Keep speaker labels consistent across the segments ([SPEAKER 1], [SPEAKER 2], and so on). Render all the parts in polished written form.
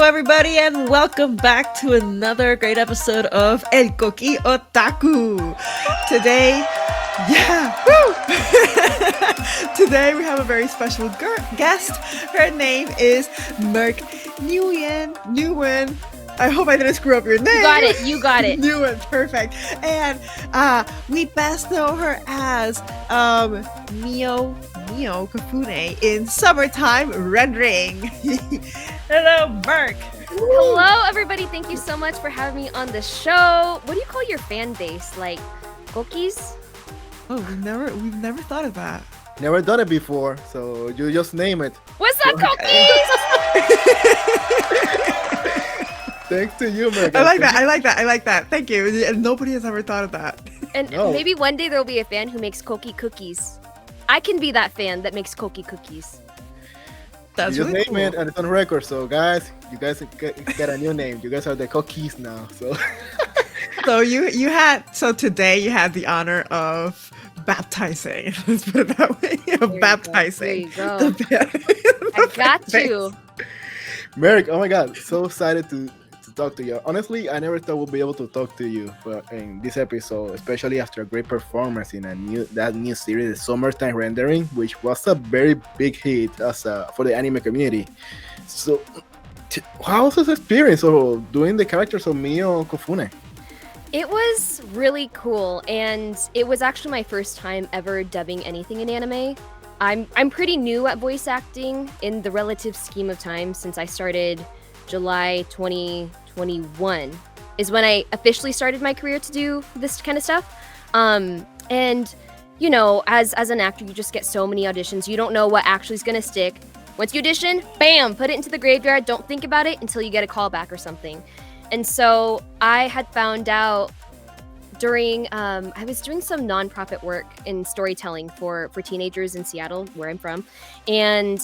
[SPEAKER 1] everybody, and welcome back to another great episode of El Koki Otaku. Today, today we have a very special guest. Her name is Merk Nguyen. I hope I didn't screw up your name.
[SPEAKER 2] You got it.
[SPEAKER 1] Nguyen, perfect. And we best know her as Mio Kofune in SummerTime rendering. Hello, Merk.
[SPEAKER 2] Hello, everybody. Thank you so much for having me on the show. What do you call your fan base? Like, Kokis?
[SPEAKER 1] Oh, we've never thought of that.
[SPEAKER 3] Never done it before, so you just name it.
[SPEAKER 2] What's up, Kokis?
[SPEAKER 3] Thanks to you, Merk.
[SPEAKER 1] I like that. Thank you. And nobody has ever thought of that.
[SPEAKER 2] And maybe one day there'll be a fan who makes Koki cookies. I can be that fan that makes Koki cookies.
[SPEAKER 1] That's
[SPEAKER 3] you
[SPEAKER 1] really
[SPEAKER 3] just
[SPEAKER 1] cool.
[SPEAKER 3] name it and it's on record. So guys, you guys get a new name. You guys are the cookies now. So
[SPEAKER 1] So today you had the honor of baptizing. Let's put it that way. Of baptizing.
[SPEAKER 2] There you go. I got you.
[SPEAKER 3] Merk, oh my god, so excited to talk to you. Honestly, I never thought we'd be able to talk to you, but in this episode, especially after a great performance in that new series, SummerTime Rendering, which was a very big hit for the anime community. So, how was this experience of doing the characters of Mio Kofune?
[SPEAKER 2] It was really cool, and it was actually my first time ever dubbing anything in anime. I'm pretty new at voice acting in the relative scheme of time since I started July 2021 is when I officially started my career to do this kind of stuff. And you know, as an actor, you just get so many auditions. You don't know what actually is going to stick. Once you audition, bam, put it into the graveyard. Don't think about it until you get a call back or something. And so I had found out during, I was doing some nonprofit work in storytelling for teenagers in Seattle, where I'm from. And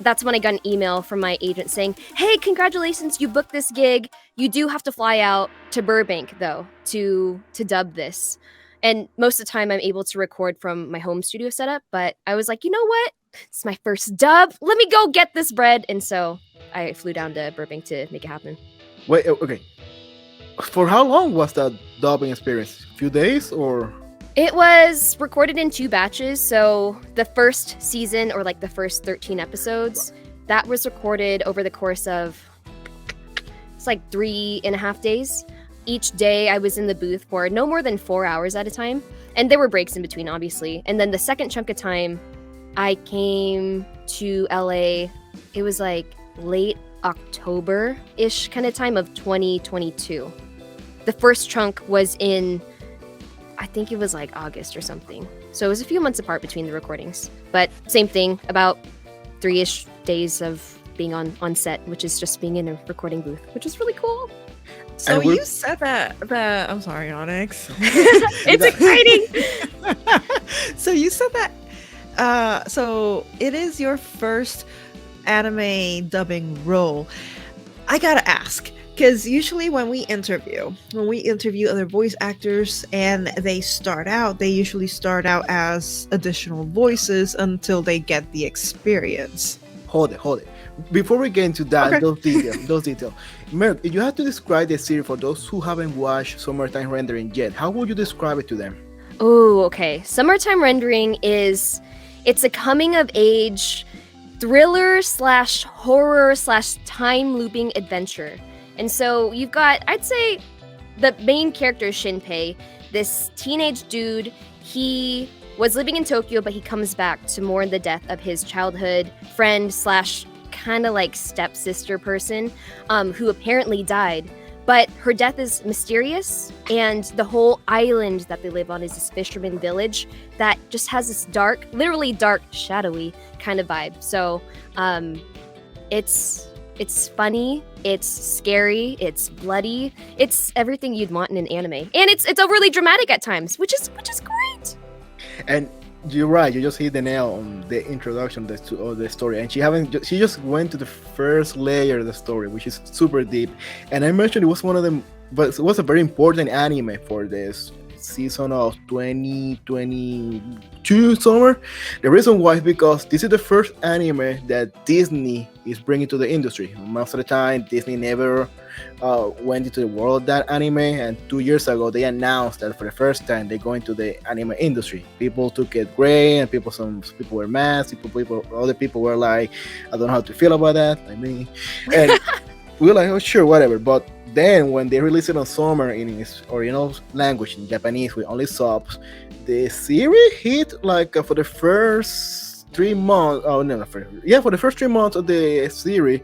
[SPEAKER 2] that's when I got an email from my agent saying, hey, congratulations, you booked this gig. You do have to fly out to Burbank, though, to dub this. And most of the time I'm able to record from my home studio setup. But I was like, you know what? It's my first dub. Let me go get this bread. And so I flew down to Burbank to make it happen.
[SPEAKER 3] Wait, okay. For how long was that dubbing experience? A few days or?
[SPEAKER 2] It was recorded in 2 batches. So the first season, or like the first 13 episodes, that was recorded over the course of, it's like 3.5 days. Each day I was in the booth for no more than 4 hours at a time. And there were breaks in between, obviously. And then the second chunk of time, I came to LA. It was like late October-ish kind of time of 2022. The first chunk was in, I think it was like August or something. So it was a few months apart between the recordings. But same thing, about 3-ish days of being on set, which is just being in a recording booth, which is really cool.
[SPEAKER 1] So you said that I'm sorry, Onyx.
[SPEAKER 2] It's exciting.
[SPEAKER 1] So you said that so it is your first anime dubbing role. I gotta ask, because usually when we interview other voice actors and they usually start out as additional voices until they get the experience.
[SPEAKER 3] Hold it. Before we get into that,
[SPEAKER 1] okay.
[SPEAKER 3] those details. Merk, if you had to describe the series for those who haven't watched SummerTime Rendering yet, how would you describe it to them?
[SPEAKER 2] Oh, okay. SummerTime Rendering it's a coming of age thriller / horror / time looping adventure. And so you've got, I'd say, the main character is Shimpei, this teenage dude. He was living in Tokyo, but he comes back to mourn the death of his childhood friend / kind of like stepsister person who apparently died. But her death is mysterious, and the whole island that they live on is this fisherman village that just has this dark, literally dark, shadowy kind of vibe. So it's funny, it's scary, it's bloody, it's everything you'd want in an anime. And it's overly dramatic at times, which is great.
[SPEAKER 3] And you're right, you just hit the nail on the introduction of the story, and she just went to the first layer of the story, which is super deep. And I mentioned it was but it was a very important anime for this season of 2022 summer. The reason why is because this is the first anime that Disney is bringing to the industry. Most of the time, Disney never went into the world of that anime, and 2 years ago they announced that for the first time they go into the anime industry. People took it great, and some people were mad. Other people were like, I don't know how to feel about that, like me, and we were like, oh sure, whatever. But then when they released it on summer in its original language in Japanese with only subs, the series hit like for the first 3 months. Oh no, for the first 3 months of the series,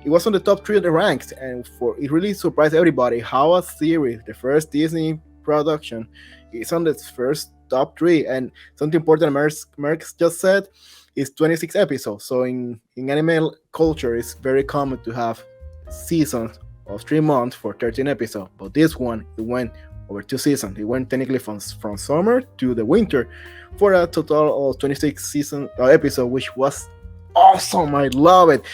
[SPEAKER 3] it was on the top three of the ranks, and for it really surprised everybody how a series, the first Disney production, is on the first top three. And something important Merk just said is 26 episodes. So in anime culture, it's very common to have seasons of 3 months for 13 episodes. But this one, it went over 2 seasons. It went technically from summer to the winter for a total of 26 season episode, which was awesome. I love it.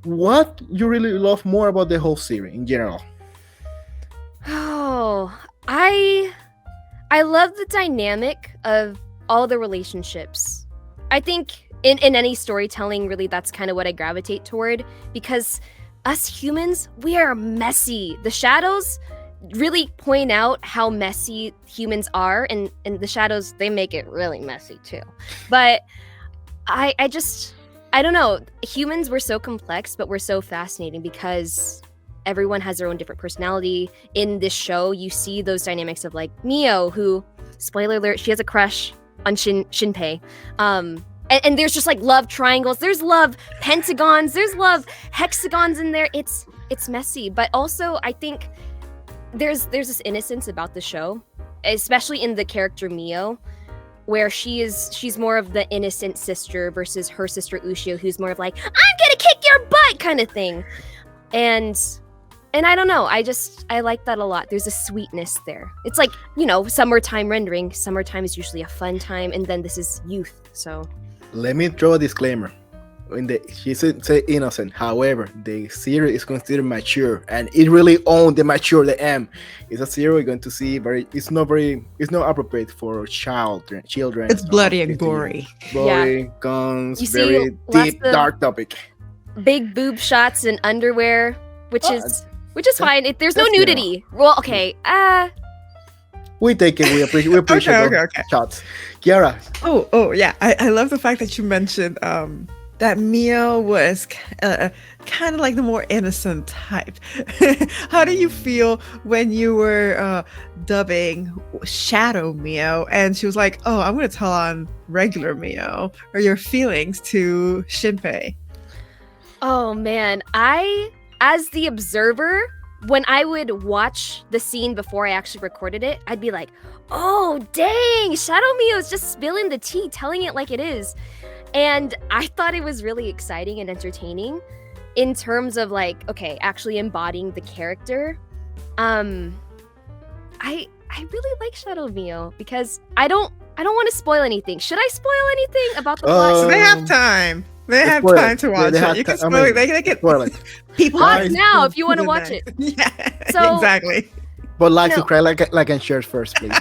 [SPEAKER 3] What you really love more about the whole series in general?
[SPEAKER 2] Oh, I love the dynamic of all the relationships. I think in any storytelling, really, that's kind of what I gravitate toward, because us humans, we are messy. The shadows really point out how messy humans are, and the shadows, they make it really messy too. But I don't know. Humans, we're so complex, but we're so fascinating because everyone has their own different personality. In this show, you see those dynamics of like Mio, who, spoiler alert, she has a crush on Shimpei. And there's just like love triangles, there's love pentagons, there's love hexagons in there. It's messy, but also I think there's this innocence about the show, especially in the character Mio, where she's more of the innocent sister versus her sister Uhsio, who's more of like, I'm gonna kick your butt kind of thing. And I don't know, I like that a lot. There's a sweetness there. It's like, summertime rendering. Summertime is usually a fun time, and then this is youth, so.
[SPEAKER 3] Let me throw a disclaimer. She said innocent. However, the series is considered mature, and it really owned the mature. The M. It's a series we're going to see. It's not appropriate for children.
[SPEAKER 1] It's bloody and gory.
[SPEAKER 3] Bloody, guns,
[SPEAKER 2] you
[SPEAKER 3] very deep, dark topic.
[SPEAKER 2] Big boob shots and underwear, which is fine. There's no nudity. Well, okay.
[SPEAKER 3] We take it. We appreciate
[SPEAKER 1] okay.
[SPEAKER 3] shots. Kiara.
[SPEAKER 1] Oh yeah. I love the fact that you mentioned that Mio was kind of like the more innocent type. How do you feel when you were dubbing Shadow Mio and she was like, oh, I'm going to tell on regular Mio, or your feelings to Shimpei?
[SPEAKER 2] Oh man, as the observer, when I would watch the scene before I actually recorded it, I'd be like, oh dang, Shadow Mio is just spilling the tea, telling it like it is. And I thought it was really exciting and entertaining in terms of like, okay, actually embodying the character. I really like Shadow Mio because I don't want to spoil anything. Should I spoil anything about the plot?
[SPEAKER 1] So they have time. They have time to watch it. You can spoil it. They can
[SPEAKER 3] spoil it.
[SPEAKER 2] People pause now if you want to watch it.
[SPEAKER 1] Yeah, so, exactly.
[SPEAKER 3] But subscribe, like and share first, please.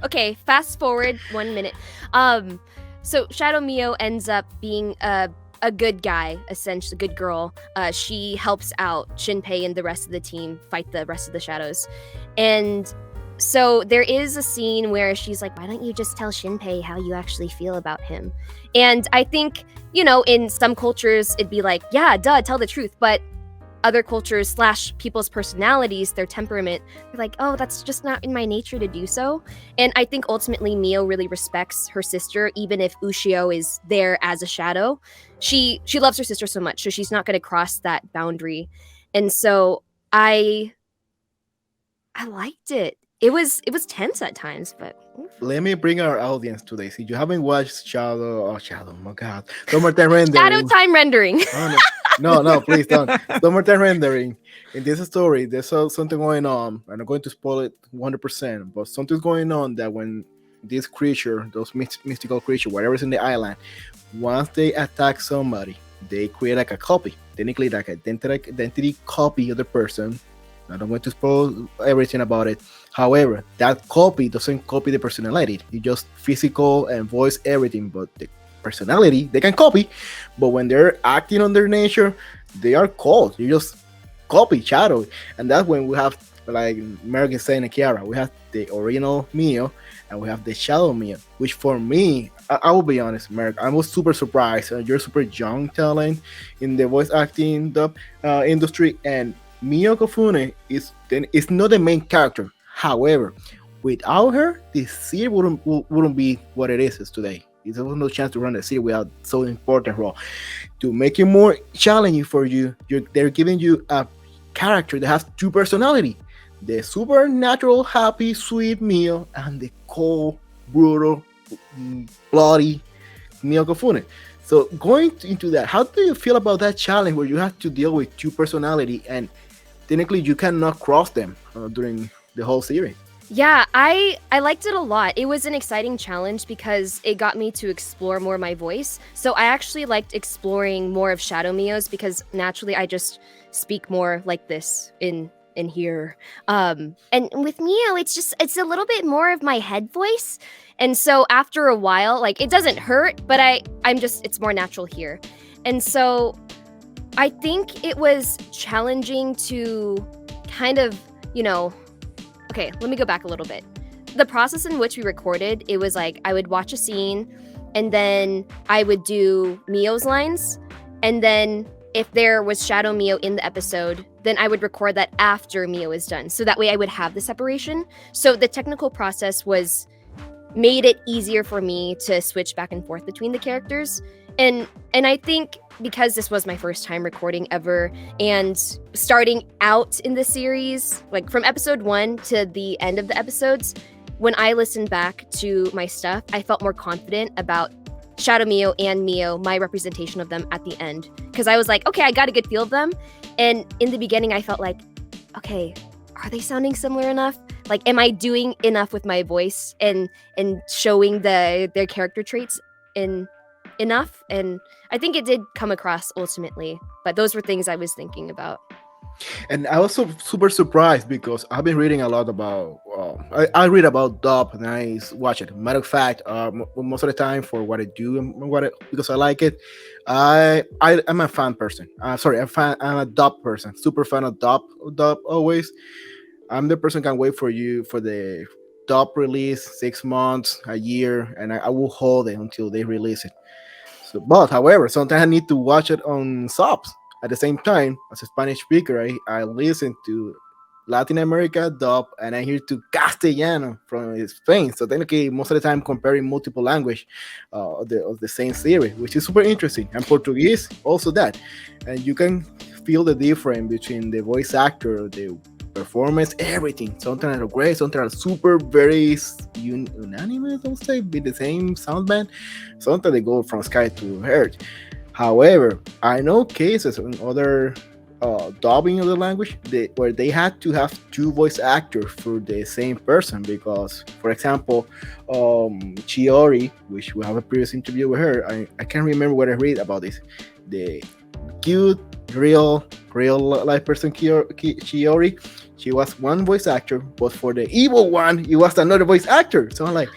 [SPEAKER 2] Okay, fast forward 1 minute. So Shadow Mio ends up being a good guy, essentially, a good girl. She helps out Shimpei and the rest of the team fight the rest of the shadows. And so there is a scene where she's like, why don't you just tell Shimpei how you actually feel about him? And I think, in some cultures, it'd be like, yeah, duh, tell the truth. But other cultures / people's personalities, their temperament, they're like, oh, that's just not in my nature to do so. And I think ultimately Mio really respects her sister, even if Uhsio is there as a shadow. She loves her sister so much, so she's not going to cross that boundary. And so I liked it. It was tense at times, but
[SPEAKER 3] let me bring our audience today. If you haven't watched Shadow, my God, SummerTime rendering.
[SPEAKER 2] Shadow time rendering.
[SPEAKER 3] Oh, no, please don't. SummerTime rendering. In this story, there's something going on. I'm not going to spoil it 100%, but something's going on that when this creature, those mystical creature, whatever's in the island, once they attack somebody, they create like a copy, technically like an identity copy of the person I don't want to spoil everything about it. However, that copy doesn't copy the personality. It just physical and voice everything, but the personality they can copy. But when they're acting on their nature, they are cold. You just copy shadow, and that's when we have like Merk is saying, Kiara, we have the original Mio and we have the shadow Mio. Which for me, I will be honest, Merk, I was super surprised. You're super young talent in the voice acting dub industry, and Mio Kofune is not the main character. However, without her, the series wouldn't be what it is today. There was no chance to run the series without so important role. To make it more challenging for you, they're giving you a character that has two personality: the supernatural, happy, sweet Mio, and the cold, brutal, bloody Mio Kofune. So going into that, how do you feel about that challenge where you have to deal with two personality and technically you cannot cross them during the whole series?
[SPEAKER 2] Yeah, I liked it a lot. It was an exciting challenge because it got me to explore more my voice. So I actually liked exploring more of Shadow Mio's because naturally I just speak more like this in here. And with Mio, it's a little bit more of my head voice. And so after a while, like it doesn't hurt, but it's more natural here. And so I think it was challenging to kind of, okay, let me go back a little bit. The process in which we recorded, it was like I would watch a scene and then I would do Mio's lines. And then if there was Shadow Mio in the episode, then I would record that after Mio is done. So that way I would have the separation. So the technical process made it easier for me to switch back and forth between the characters. And I think because this was my first time recording ever and starting out in the series, like from episode 1 to the end of the episodes, when I listened back to my stuff, I felt more confident about Shadow Mio and Mio, my representation of them at the end. Because I was like, okay, I got a good feel of them. And in the beginning, I felt like, okay, are they sounding similar enough? Like, am I doing enough with my voice and showing their character traits enough? And I think it did come across ultimately, but those were things I was thinking about.
[SPEAKER 3] And I was super surprised because I've been reading a lot about. I read about dub and I watch it. Matter of fact, most of the time for what I do and because I like it, I'm a fan person. I'm a dub person. Super fan of dub always. I'm the person can wait for the dub release 6 months, a year, and I will hold it until they release it. So, but however, sometimes I need to watch it on subs. At the same time, as a Spanish speaker, I listen to Latin America dub and I hear to Castellano from Spain. So technically, most of the time, comparing multiple language of the same series, which is super interesting. And Portuguese, also that. And you can feel the difference between the voice actor, the performance, everything. Sometimes are great, sometimes are super very unanimous, I would say, with the same sound band. Sometimes they go from sky to earth. However, I know cases in other dubbing of the language where they had to have two voice actors for the same person because, for example, Chiori, which we have a previous interview with her, I can't remember what I read about this. The cute, real life person Chiori, she was one voice actor, but for the evil one, it was another voice actor. So I'm like,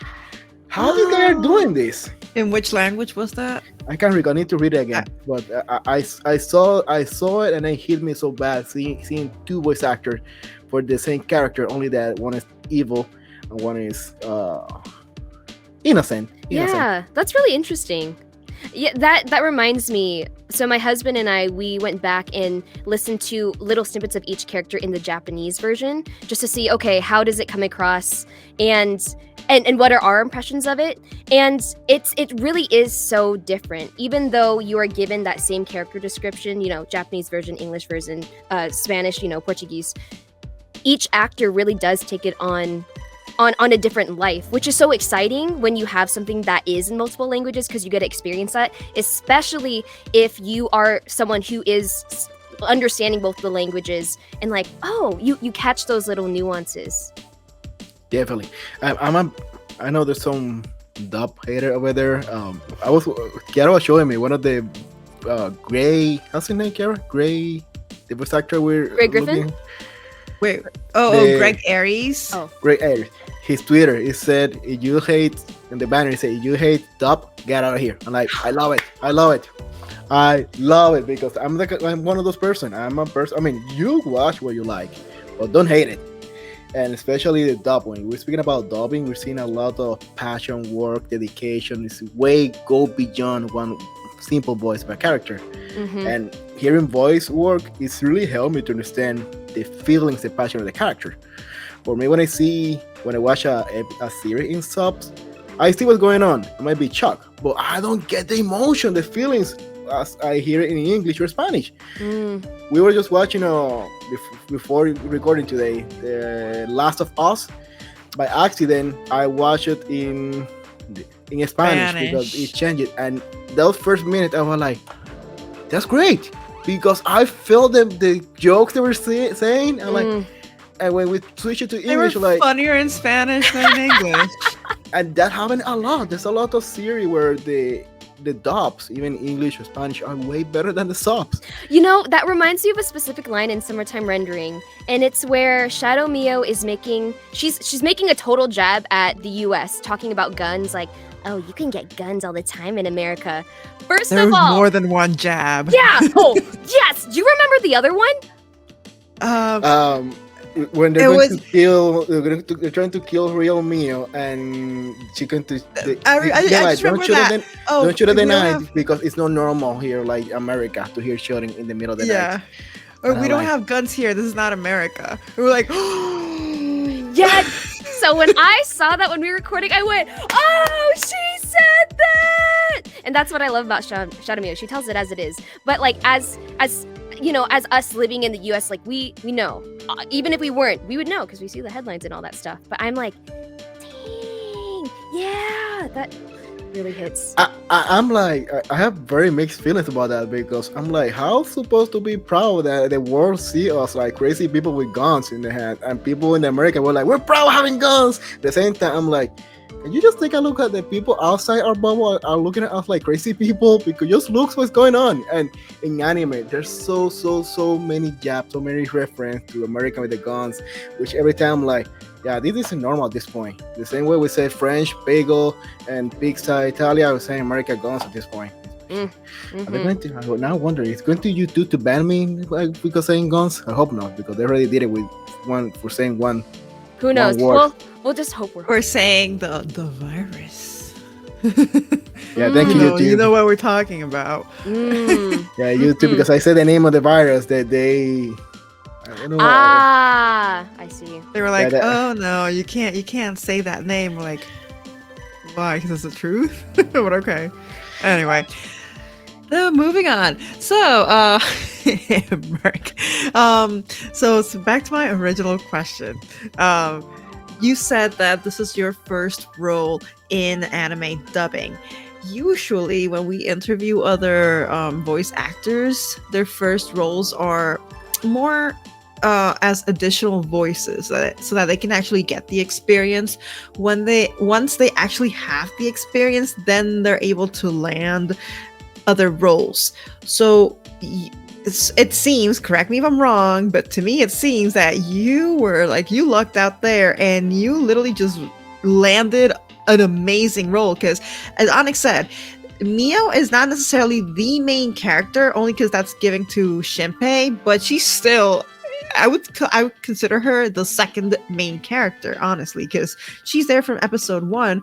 [SPEAKER 3] how these guys are doing this?
[SPEAKER 1] In which language was that?
[SPEAKER 3] I can't recall. I need to read it again. But I saw it and it hit me so bad seeing two voice actors for the same character. Only that one is evil and one is innocent.
[SPEAKER 2] Yeah, that's really interesting. Yeah, that reminds me. So my husband and I, we went back and listened to little snippets of each character in the Japanese version just to see, okay, how does it come across and what are our impressions of it? And it really is so different. Even though you are given that same character description, Japanese version, English version, Spanish, Portuguese, each actor really does take it on a different life, which is so exciting when you have something that is in multiple languages because you get to experience that, especially if you are someone who is understanding both the languages and like, oh, you catch those little nuances.
[SPEAKER 3] Definitely. I know there's some dub hater over there. Kiara was showing me one of the Gray, how's his name, Kiara? Gray, the voice actor we're
[SPEAKER 2] Gray Griffin?
[SPEAKER 1] Wait.
[SPEAKER 3] The
[SPEAKER 1] Greg Aries.
[SPEAKER 2] Oh,
[SPEAKER 3] Great Air. His Twitter, it said, if you hate, in the banner, it said, if you hate dub, get out of here. I'm like, I love it. I love it. I love it because I'm one of those person. I'm a person. I mean, you watch what you like, but don't hate it. And especially the dub. When we're speaking about dubbing, we're seeing a lot of passion, work, dedication. It's way go beyond one simple voice per character.
[SPEAKER 2] mm-hmm.
[SPEAKER 3] And hearing voice work, it's really helped me to understand the feelings, the passion of the character. For me, when I watch a series in subs, I see what's going on. I might be shocked, but I don't get the emotion, the feelings as I hear it in English or Spanish. We were just watching before recording today, The Last of Us. By accident, I watched it in Spanish because it changed. And those first minutes, I was like, "That's great," because I felt the jokes they were saying. I'm like, and when we switch it to
[SPEAKER 1] They were
[SPEAKER 3] English, like,
[SPEAKER 1] funnier in Spanish than in English.
[SPEAKER 3] and that happened a lot. There's a lot of series where the dubs, even English or Spanish, are way better than the subs.
[SPEAKER 2] You know, that reminds me of a specific line in SummerTime Rendering, and it's where Shadow Mio is making she's making a total jab at the US, talking about guns, like, oh, you can get guns all the time in America. First
[SPEAKER 1] There
[SPEAKER 2] of
[SPEAKER 1] was
[SPEAKER 2] all,
[SPEAKER 1] more than one jab.
[SPEAKER 2] yeah. Oh, yes. Do you remember the other one?
[SPEAKER 3] When they're
[SPEAKER 1] It
[SPEAKER 3] going
[SPEAKER 1] was-
[SPEAKER 3] to kill, they're trying to kill real Mio, and she going to.
[SPEAKER 1] I just remember that.
[SPEAKER 3] Don't shoot at the
[SPEAKER 1] we don't
[SPEAKER 3] night
[SPEAKER 1] have-
[SPEAKER 3] because it's not normal here, like America, to hear shooting in the middle of the
[SPEAKER 1] Yeah.
[SPEAKER 3] night.
[SPEAKER 1] Or
[SPEAKER 3] And
[SPEAKER 1] we
[SPEAKER 3] I'm
[SPEAKER 1] don't
[SPEAKER 3] like-
[SPEAKER 1] have guns here. This is not America. We were like,
[SPEAKER 2] Yeah. So when I saw that when we were recording, I went, "Oh, she said that!" And that's what I love about Shadow Mio. She tells it as it is. But like as you know, as us living in the US, like we know. Even if we weren't, we would know because we see the headlines and all that stuff. But I'm like, dang, yeah, that really hits.
[SPEAKER 3] I'm like, I have very mixed feelings about that because I'm like, how supposed to be proud that the world see us like crazy people with guns in the hand, and people in America were like, we're proud of having guns. At the same time, I'm like, can you just take a look at the people outside our bubble are looking at us like crazy people because just looks what's going on. And in anime, there's so many jabs, so many reference to America with the guns, which every time I'm like, yeah, this isn't normal at this point. The same way we say French, bagel, and pizza, Italia, we're saying America guns at this point. Are they going to, I now wonder, is going to YouTube to ban me like, because saying guns? I hope not, because they already did it with one for saying one.
[SPEAKER 2] Who knows?
[SPEAKER 3] word.
[SPEAKER 2] We'll just hope we're
[SPEAKER 1] we're saying the virus.
[SPEAKER 3] Yeah, thank you, YouTube.
[SPEAKER 1] You know what we're talking about.
[SPEAKER 3] Yeah, YouTube, because I said the name of the virus that they. I don't know.
[SPEAKER 2] I see.
[SPEAKER 1] They were like,
[SPEAKER 3] that-
[SPEAKER 1] "Oh no, you can't say that name." We're like, why? Because it's the truth. But okay. Anyway, moving on. So, Merk. So back to my original question. You said that this is your first role in anime dubbing. Usually, when we interview other voice actors, their first roles are more as additional voices, so that they can actually get the experience. Once they actually have the experience, then they're able to land other roles. So it seems, correct me if I'm wrong, but to me it seems that you lucked out there and you literally just landed an amazing role, because as Onyx said, Mio is not necessarily the main character, only because that's given to Shimpei, but she's still, I would consider her the second main character, honestly, because she's there from episode 1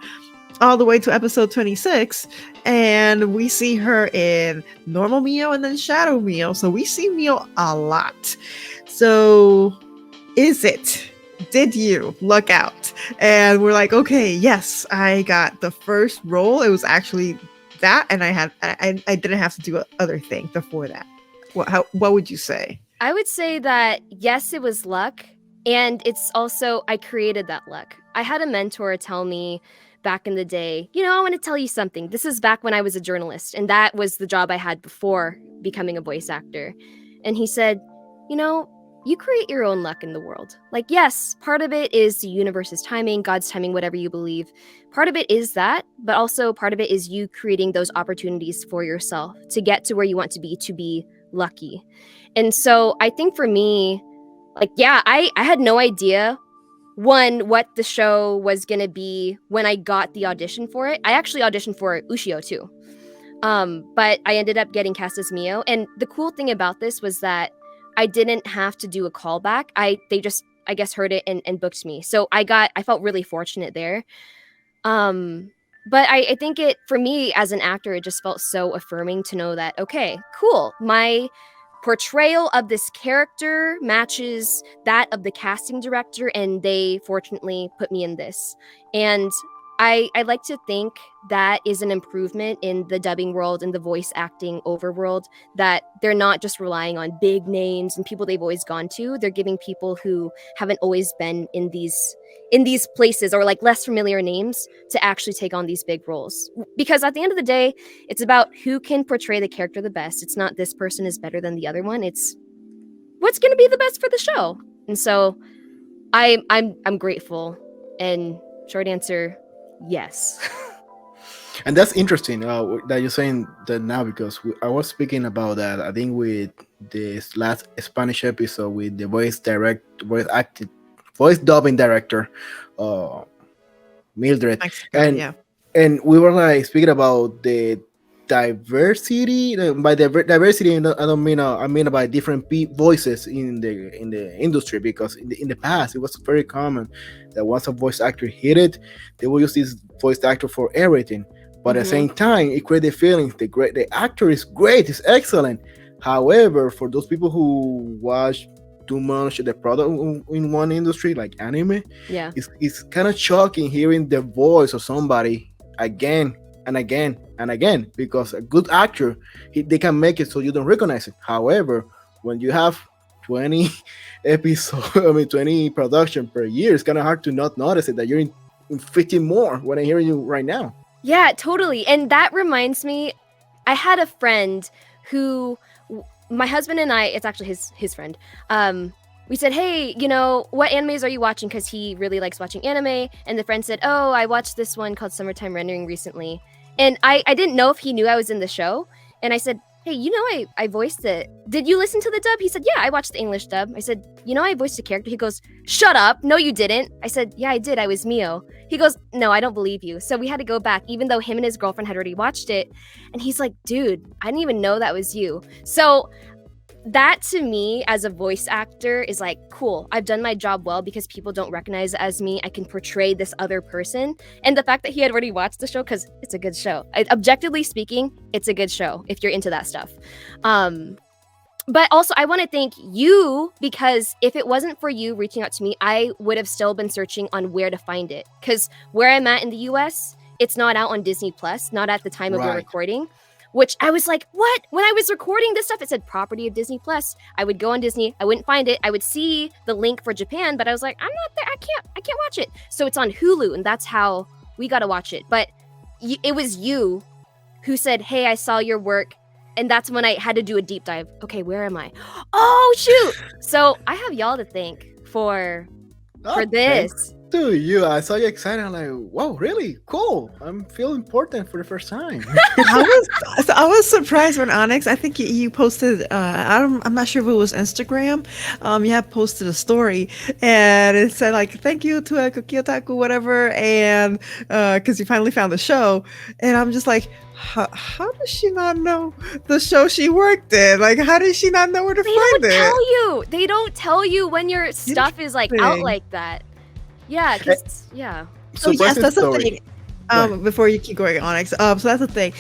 [SPEAKER 1] all the way to episode 26, and we see her in normal Mio and then Shadow Mio, so we see Mio a lot. So did you luck out and we're like, okay, yes, I got the first role, it was actually that, and I didn't have to do other things before that? What would you say?
[SPEAKER 2] I would say that yes, it was luck, and it's also I created that luck. I had a mentor tell me back in the day, I want to tell you something. This is back when I was a journalist, and that was the job I had before becoming a voice actor. And he said, you create your own luck in the world. Like, yes, part of it is the universe's timing, God's timing, whatever you believe. Part of it is that, but also part of it is you creating those opportunities for yourself to get to where you want to be lucky. And so I think for me, Like, yeah, I had no idea what the show was gonna be when I got the audition for it. I actually auditioned for Uhsio too. But I ended up getting cast as Mio. And the cool thing about this was that I didn't have to do a callback. They just, I guess, heard it and booked me. So I felt really fortunate there. But I think it, for me as an actor, it just felt so affirming to know that, okay, cool, my portrayal of this character matches that of the casting director, and they fortunately put me in this. And I like to think that is an improvement in the dubbing world and the voice acting overworld, that they're not just relying on big names and people they've always gone to. They're giving people who haven't always been in these places, or like less familiar names, to actually take on these big roles. Because at the end of the day, it's about who can portray the character the best. It's not this person is better than the other one. It's what's going to be the best for the show. And so I'm grateful. And short answer, yes.
[SPEAKER 3] And that's interesting that you're saying that now, because I was speaking about that, I think, with this last Spanish episode with the voice dubbing director, uh, Mildred,
[SPEAKER 1] Mexico,
[SPEAKER 3] and
[SPEAKER 1] yeah.
[SPEAKER 3] and we were like speaking about the diversity. By diversity, I don't mean I mean by different voices in the industry, because in the past it was very common that once a voice actor hit it, they will use this voice actor for everything. But at the same time, it created feelings. The actor is great, is excellent. However, for those people who watch too much the product in one industry like anime,
[SPEAKER 2] Yeah.
[SPEAKER 3] it's kind of shocking hearing the voice of somebody again and again and again, because a good actor, they can make it so you don't recognize it. However, when you have 20 episodes, 20 production per year, it's kind of hard to not notice it, that you're in 15 more when I hear you right now.
[SPEAKER 2] Yeah, totally. And that reminds me, I had a friend who, my husband and I, it's actually his friend. We said, hey, what animes are you watching? Because he really likes watching anime. And the friend said, oh, I watched this one called SummerTime Rendering recently. And I didn't know if he knew I was in the show. And I said, hey, I voiced it. Did you listen to the dub? He said, yeah, I watched the English dub. I said, I voiced a character. He goes, shut up. No, you didn't. I said, yeah, I did. I was Mio. He goes, no, I don't believe you. So we had to go back, even though him and his girlfriend had already watched it. And he's like, dude, I didn't even know that was you. So that, to me, as a voice actor, is like, cool, I've done my job well, because people don't recognize it as me. I can portray this other person. And the fact that he had already watched the show, because it's a good show. Objectively speaking, it's a good show if you're into that stuff. But also, I want to thank you, because if it wasn't for you reaching out to me, I would have still been searching on where to find it. Because where I'm at in the US, it's not out on Disney Plus, not at the time of the recording. Which I was like, what? When I was recording this stuff, it said property of Disney Plus. I would go on Disney, I wouldn't find it. I would see the link for Japan, but I was like, I'm not there. I can't watch it. So it's on Hulu, and that's how we got to watch it. But it was you who said, hey, I saw your work. And that's when I had to do a deep dive. Okay, where am I? Oh, shoot. So I have y'all to thank for this.
[SPEAKER 3] To you, I saw you excited. I'm like, wow, really cool. I'm feeling important for the first time.
[SPEAKER 1] I was surprised when Onyx, I think you posted, I'm not sure if it was Instagram. You had posted a story, and it said like, thank you to Koki Otaku, whatever, and because you finally found the show. And I'm just like, how does she not know the show she worked in? Like, how does she not know where to find it?
[SPEAKER 2] They don't tell you. They don't tell you when your stuff is like out like that. Yeah,
[SPEAKER 1] So yes, that's the thing. Before you keep going, Onyx. So that's the thing.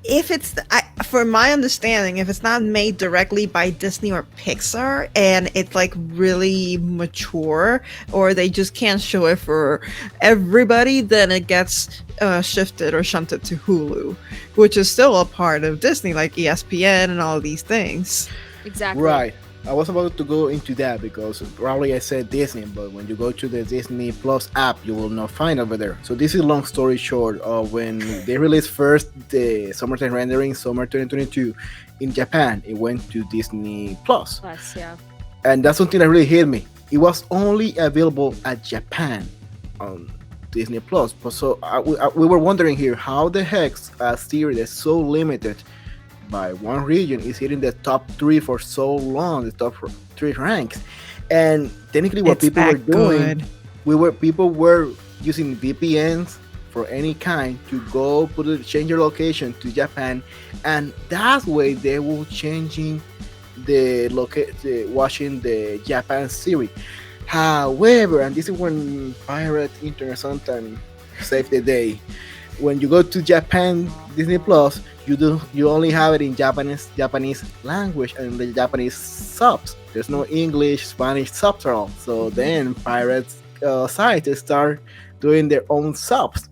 [SPEAKER 1] If it's, from my understanding, if it's not made directly by Disney or Pixar, and it's like really mature, or they just can't show it for everybody, then it gets shifted or shunted to Hulu, which is still a part of Disney, like ESPN and all these things.
[SPEAKER 2] Exactly.
[SPEAKER 3] Right. I was about to go into that, because probably I said Disney, but when you go to the Disney Plus app, you will not find over there. So this is long story short. When they released first the Summertime Rendering Summer 2022 in Japan, it went to Disney Plus.
[SPEAKER 2] Yeah.
[SPEAKER 3] And that's something that really hit me. It was only available at Japan on Disney Plus. So we were wondering here, how the heck a series that's so limited by one region is hitting the top 3 for so long, the top 3 ranks. And technically, what
[SPEAKER 1] It's
[SPEAKER 3] people were
[SPEAKER 1] that
[SPEAKER 3] doing,
[SPEAKER 1] good.
[SPEAKER 3] people were using VPNs for any kind to go change your location to Japan, and that way they will changing watching the Japan series. However, and this is when pirate internet sometimes save the day. When you go to Japan Disney Plus, you only have it in Japanese language and the Japanese subs. There's no English, Spanish subtitle. So then pirates sites start doing their own subs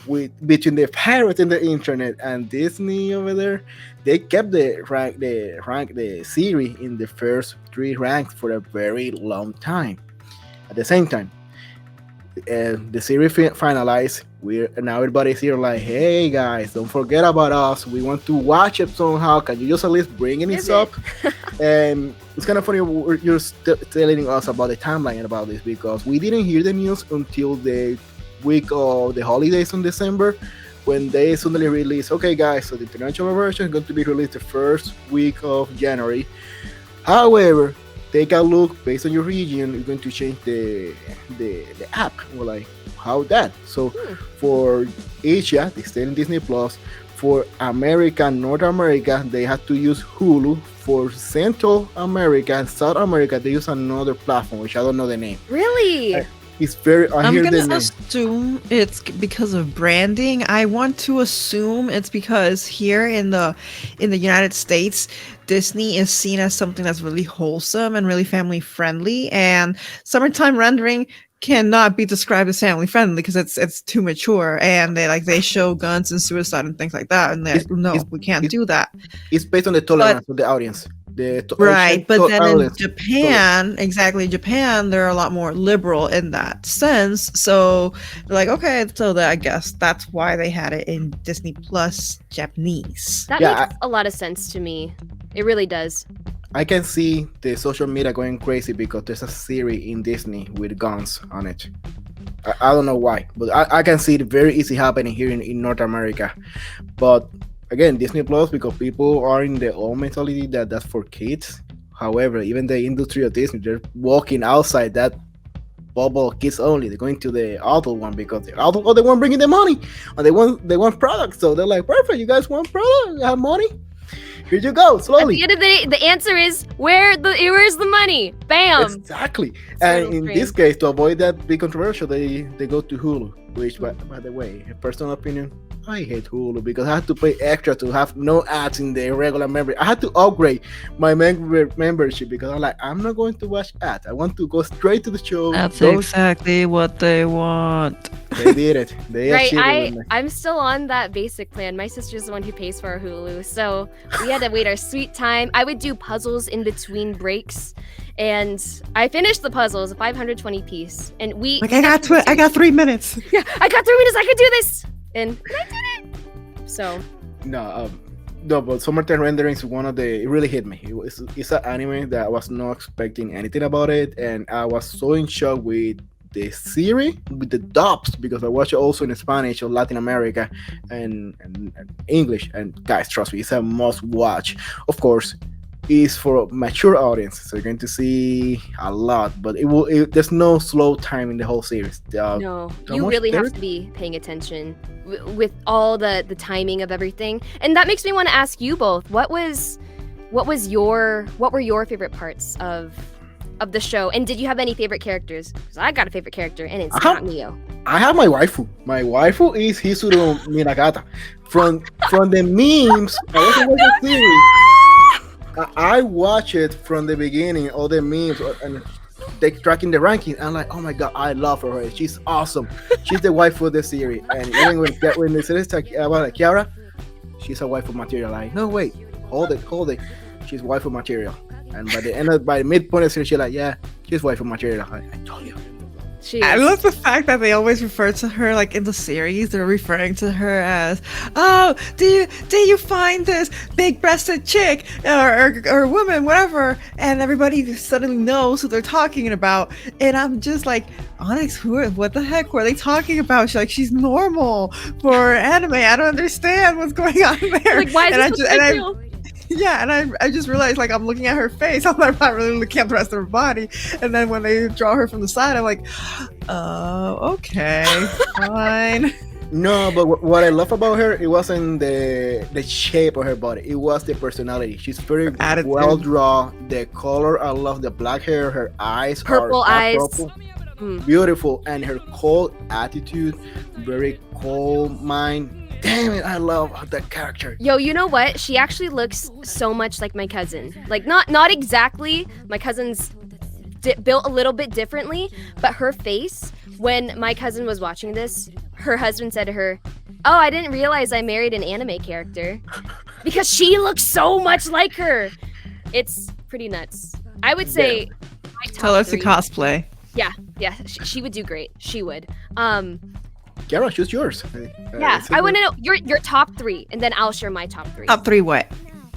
[SPEAKER 3] with between the pirate and the internet and Disney over there. They kept the series in the first three ranks for a very long time. At the same time, the series finalized. We're now everybody's here like, hey guys, don't forget about us. We want to watch it somehow. Can you just at least bring it up? And it's kind of funny you're telling us about the timeline about this because we didn't hear the news until the week of the holidays in December when they suddenly released, okay guys, so the international version is going to be released the first week of January. However, take a look based on your region, you're going to change the app. We're like, how that? So for Asia, they stay in Disney Plus. For America, North America, they have to use Hulu. For Central America and South America, they use another platform, which I don't know the name.
[SPEAKER 2] Really?
[SPEAKER 3] It's very.
[SPEAKER 1] I'm
[SPEAKER 3] hear the
[SPEAKER 1] gonna
[SPEAKER 3] name.
[SPEAKER 1] assume it's because of branding. I want to assume it's because here in the United States, Disney is seen as something that's really wholesome and really family friendly, and summertime rendering cannot be described as family friendly because it's too mature, and they show guns and suicide and things like that, and we can't do that.
[SPEAKER 3] It's based on the tolerance of the audience.
[SPEAKER 1] Right, but then in
[SPEAKER 3] audience
[SPEAKER 1] Japan, Japan, they're a lot more liberal in that sense. So they're like, okay, so I guess that's why they had it in Disney Plus Japanese.
[SPEAKER 2] That makes a lot of sense to me. It really does.
[SPEAKER 3] I can see the social media going crazy because there's a series in Disney with guns on it. I don't know why, but I can see it very easy happening here in North America. But again, Disney Plus, because people are in the old mentality that's for kids. However, even the industry of Disney, they're walking outside that bubble of kids only. They're going to the adult one because the adult are the one bringing the money, and they want products. So they're like, perfect, you guys want product? You have money? Here you go, slowly.
[SPEAKER 2] At the end of the day, the answer is where's the money? Bam.
[SPEAKER 3] Exactly. And in this case, to avoid that big controversial, they go to Hulu. Which, by the way, a personal opinion, I hate Hulu because I had to pay extra to have no ads in the regular membership. I had to upgrade my membership because I'm not going to watch ads. I want to go straight to the show.
[SPEAKER 1] That's exactly what they want.
[SPEAKER 3] They did it. They
[SPEAKER 2] right. I'm still on that basic plan. My sister's the one who pays for our Hulu, so we had to wait our sweet time. I would do puzzles in between breaks. And I finished the puzzles, a 520 piece, and
[SPEAKER 1] I got 3 minutes.
[SPEAKER 2] Yeah, I got 3 minutes. I could do this, and I did it. So
[SPEAKER 3] no, but SummerTime rendering is one of the. It really hit me. It's an anime that I was not expecting anything about it, and I was so in shock with the series, with the dubs, because I watch it also in Spanish or Latin America and English. And guys, trust me, it's a must watch. Of course, is for a mature audience, so you're going to see a lot, but there's no slow time in the whole series.
[SPEAKER 2] No, you really have to be paying attention with all the timing of everything. And that makes me want to ask you both, what were your favorite parts of the show, and did you have any favorite characters? Because I got a favorite character, and it's not Mio.
[SPEAKER 3] I have my waifu. My waifu is Hizuru Minakata. From the memes, I wasn't watching the series. I watch it from the beginning, all the memes, and they tracking the ranking. I'm like, oh my god, I love her. She's awesome. She's the wife of the series. And even when they said about Kiara, she's a waifu material. Like, no wait, hold it. She's waifu material. And by the midpoint of the series, she's like, yeah, she's waifu material. I told you.
[SPEAKER 1] I love the fact that they always refer to her, like in the series, they're referring to her as, oh, do you find this big-breasted chick or woman, whatever, and everybody suddenly knows who they're talking about, and I'm just like, Onyx, what the heck were they talking about? She's normal for anime. I don't understand what's going on there.
[SPEAKER 2] Like, why is this a big deal?
[SPEAKER 1] Yeah, and I just realized like I'm looking at her face. I'm like, not really looking at the rest of her body. And then when they draw her from the side, I'm like, oh, okay, fine.
[SPEAKER 3] No, but what I love about her, it wasn't the shape of her body. It was the personality. She's very
[SPEAKER 1] Attitude.
[SPEAKER 3] well drawn. The color, I love the black hair. Her eyes
[SPEAKER 2] Purple
[SPEAKER 3] are
[SPEAKER 2] eyes.
[SPEAKER 3] purple,
[SPEAKER 2] Mm.
[SPEAKER 3] beautiful, and her cold attitude, very cold mind. Damn it, I love that character.
[SPEAKER 2] Yo, you know what? She actually looks so much like my cousin. Like not exactly. My cousin's built a little bit differently, but her face. When my cousin was watching this, her husband said to her, "Oh, I didn't realize I married an anime character," because she looks so much like her. It's pretty nuts. I would say my top
[SPEAKER 1] Tell us to
[SPEAKER 2] 3.
[SPEAKER 1] cosplay.
[SPEAKER 2] Yeah, she would do great. She would.
[SPEAKER 3] Kiara, choose yours.
[SPEAKER 2] Yeah, I want to know your top 3, and then I'll share my top 3
[SPEAKER 1] Top 3 what?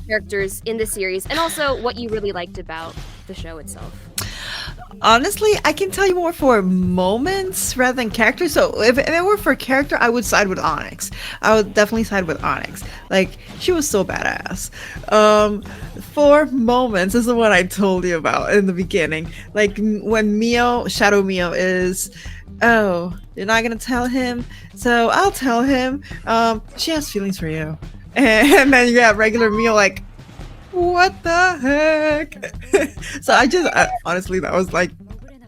[SPEAKER 2] characters in the series, and also what you really liked about the show itself.
[SPEAKER 1] Honestly, I can tell you more for moments rather than characters. So if it were for character, I would side with Onyx. I would definitely side with Onyx. Like, she was so badass. For moments, this is what I told you about in the beginning. Like when Shadow Mio is, oh, you're not gonna tell him, so I'll tell him. She has feelings for you. And then you have regular Mio like, what the heck? So honestly, that was like,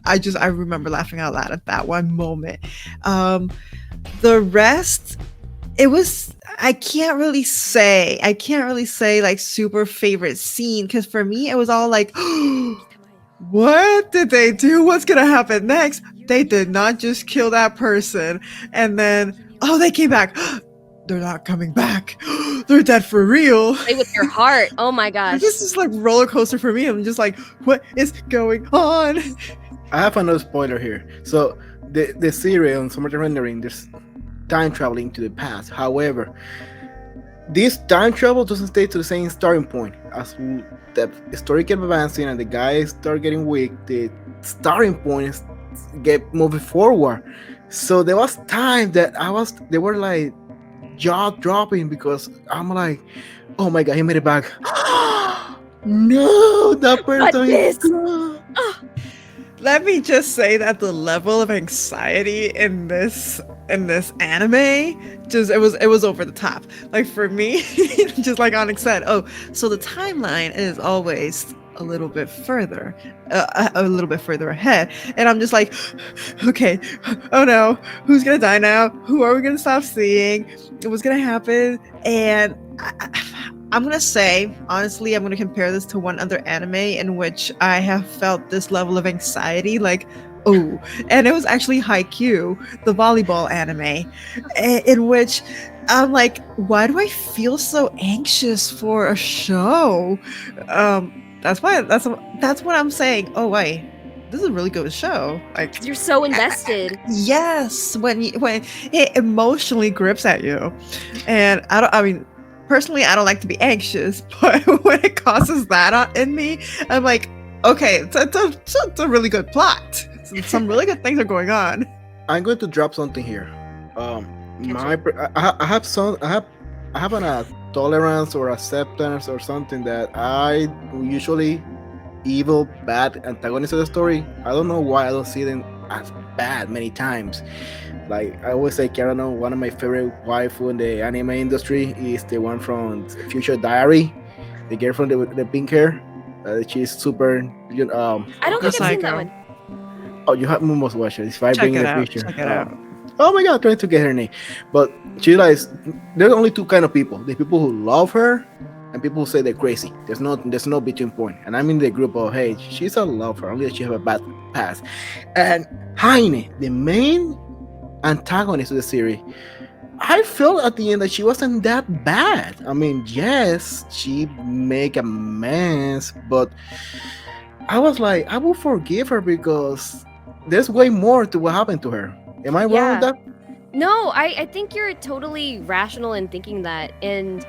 [SPEAKER 1] I remember laughing out loud at that one moment. The rest, it was, I can't really say like super favorite scene, because for me it was all like, what did they do? What's gonna happen next? They did not just kill that person, and then they came back. They're not coming back. They're dead for real.
[SPEAKER 2] Play with your heart. Oh my gosh.
[SPEAKER 1] This is like roller coaster for me. I'm just like, what is going on?
[SPEAKER 3] I have another spoiler here. So the series on SummerTime rendering, there's time traveling to the past. However, this time travel doesn't stay to the same starting point. As the story kept advancing and the guys start getting weak, the starting point get moving forward. So there was time that they were like jaw dropping, because I'm like, oh my god, he made it back. No, that person is gone.
[SPEAKER 1] Let me just say that the level of anxiety in this anime, just it was over the top. Like for me, just like Onyx said, so the timeline is always a little bit further ahead, and I'm just like, okay, oh no, who's gonna die now? Who are we gonna stop seeing? What's gonna happen? And I'm gonna say, honestly, I'm gonna compare this to one other anime in which I have felt this level of anxiety, like, and it was actually Haikyuu, the volleyball anime, in which I'm like, why do I feel so anxious for a show? That's what I'm saying. Oh wait, this is a really good show. Like,
[SPEAKER 2] you're so invested.
[SPEAKER 1] Yes, when it emotionally grips at you, and personally, I don't like to be anxious, but when it causes that in me, I'm like, okay, it's a really good plot. Some really good things are going on.
[SPEAKER 3] I'm going to drop something here. I have an tolerance or acceptance or something that I usually evil, bad antagonists of the story. I don't know why I don't see them as bad many times. Like I always say, Kiara, one of my favorite waifu in the anime industry is the one from Future Diary, the girl from the pink hair. She's super.
[SPEAKER 2] I don't think I've seen that one.
[SPEAKER 3] Oh, you must watch it. If I bring in the future.
[SPEAKER 1] Check it out.
[SPEAKER 3] Oh my god, trying to get her name. But she likes, there's only two kind of people. The people who love her and people who say they're crazy. There's no between point. And I'm in the group of, hey, she's a lover, only that she have a bad past. And Haine, the main antagonist of the series, I felt at the end that she wasn't that bad. I mean, yes, she make a mess, but I was like, I will forgive her because there's way more to what happened to her. Am I wrong with that?
[SPEAKER 2] No, I think you're totally rational in thinking that. And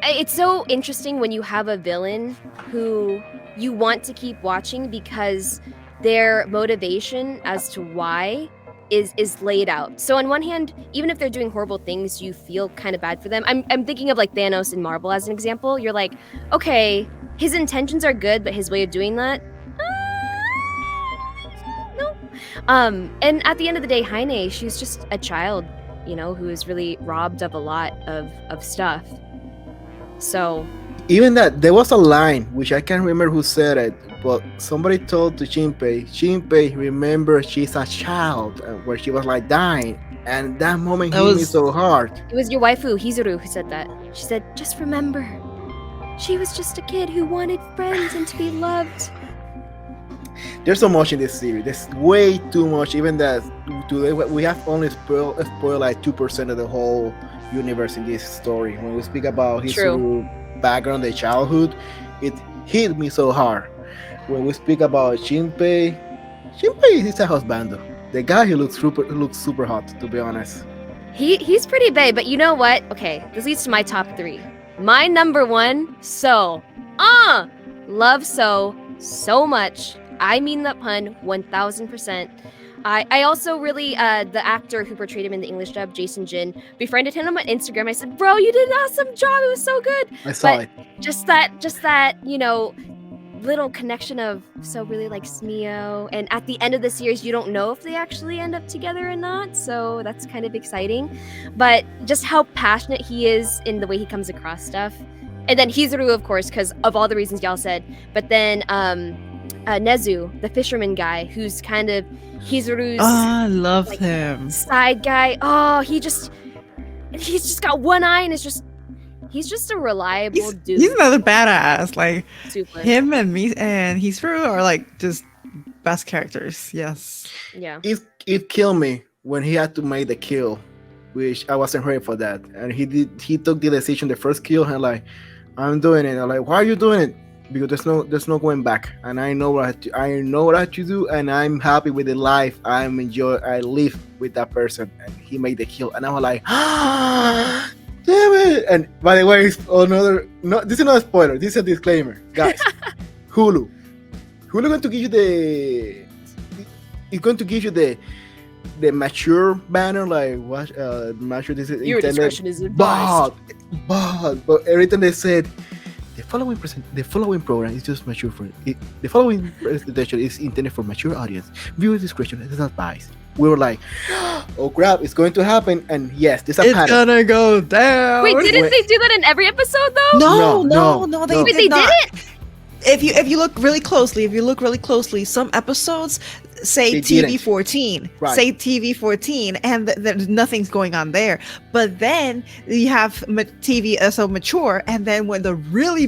[SPEAKER 2] it's so interesting when you have a villain who you want to keep watching because their motivation as to why is laid out. So on one hand, even if they're doing horrible things, you feel kind of bad for them. I'm thinking of like Thanos in Marvel as an example. You're like, okay, his intentions are good, but his way of doing that, no. And at the end of the day, Haine, she's just a child, who is really robbed of a lot of stuff. So
[SPEAKER 3] even that there was a line which I can't remember who said it, but somebody told to Shimpei, remember she's a child, where she was like dying, and that moment
[SPEAKER 1] That
[SPEAKER 3] hit me
[SPEAKER 1] was-
[SPEAKER 3] so hard.
[SPEAKER 2] it was your waifu, Hizuru, who said that. She said, just remember, she was just a kid who wanted friends and to be loved.
[SPEAKER 3] There's so much in this series. There's way too much. Even that today we have only spoiled like 2% of the whole universe in this story. When we speak about his
[SPEAKER 2] True.
[SPEAKER 3] background, the childhood, it hit me so hard. When we speak about Shimpei is a husbando. The guy, he looks super hot, to be honest.
[SPEAKER 2] He's pretty bae, but you know what? Okay, this leads to my top 3. My number 1, So. Love so much. I mean that pun 1000%. I also really, the actor who portrayed him in the English dub, Jason Jin, befriended him on Instagram. I said, bro, you did an awesome job. It was so good.
[SPEAKER 3] I saw
[SPEAKER 2] But
[SPEAKER 3] it.
[SPEAKER 2] Just that, little connection of So really likes Mio. And at the end of the series, you don't know if they actually end up together or not. So that's kind of exciting. But just how passionate he is in the way he comes across stuff. And then Hizuru, of course, because of all the reasons y'all said. But then Nezu, the fisherman guy, who's kind of Hizuru's
[SPEAKER 1] I love
[SPEAKER 2] like,
[SPEAKER 1] him.
[SPEAKER 2] side guy. Oh, he's just got one eye and he's just a reliable dude.
[SPEAKER 1] He's another badass. Like
[SPEAKER 2] Super.
[SPEAKER 1] him and me and Hizuru are like just best characters. Yes.
[SPEAKER 2] Yeah.
[SPEAKER 3] It killed me when he had to make the kill, which I wasn't ready for that. And he took the decision, the first kill, and like, I'm doing it. I'm like, why are you doing it? Because there's no going back, and I know what I have to do, and I'm happy with the life I live with that person. And he made the kill, and I was like, damn it! And by the way, this is not a spoiler. This is a disclaimer, guys. Hulu going to give you it's going to give you the mature banner, like what mature this is
[SPEAKER 2] Your
[SPEAKER 3] intended,
[SPEAKER 2] discretion is advised.
[SPEAKER 3] but everything they said, the following program is just mature the following presentation is intended for mature audience. Viewer discretion is advised. We were like, oh crap, it's going to happen, and yes, there's a
[SPEAKER 1] It's
[SPEAKER 3] pattern.
[SPEAKER 1] gonna go down.
[SPEAKER 2] Wait, didn't they do that in every episode though?
[SPEAKER 1] No,
[SPEAKER 3] No,
[SPEAKER 1] they
[SPEAKER 3] no.
[SPEAKER 2] Wait,
[SPEAKER 1] did
[SPEAKER 2] they
[SPEAKER 1] not.
[SPEAKER 2] didn't?
[SPEAKER 1] If you look really closely, some episodes say
[SPEAKER 3] They
[SPEAKER 1] TV
[SPEAKER 3] didn't.
[SPEAKER 1] 14,
[SPEAKER 3] Right.
[SPEAKER 1] say TV 14, and there's nothing's going on there. But then you have TV so mature, and then when the really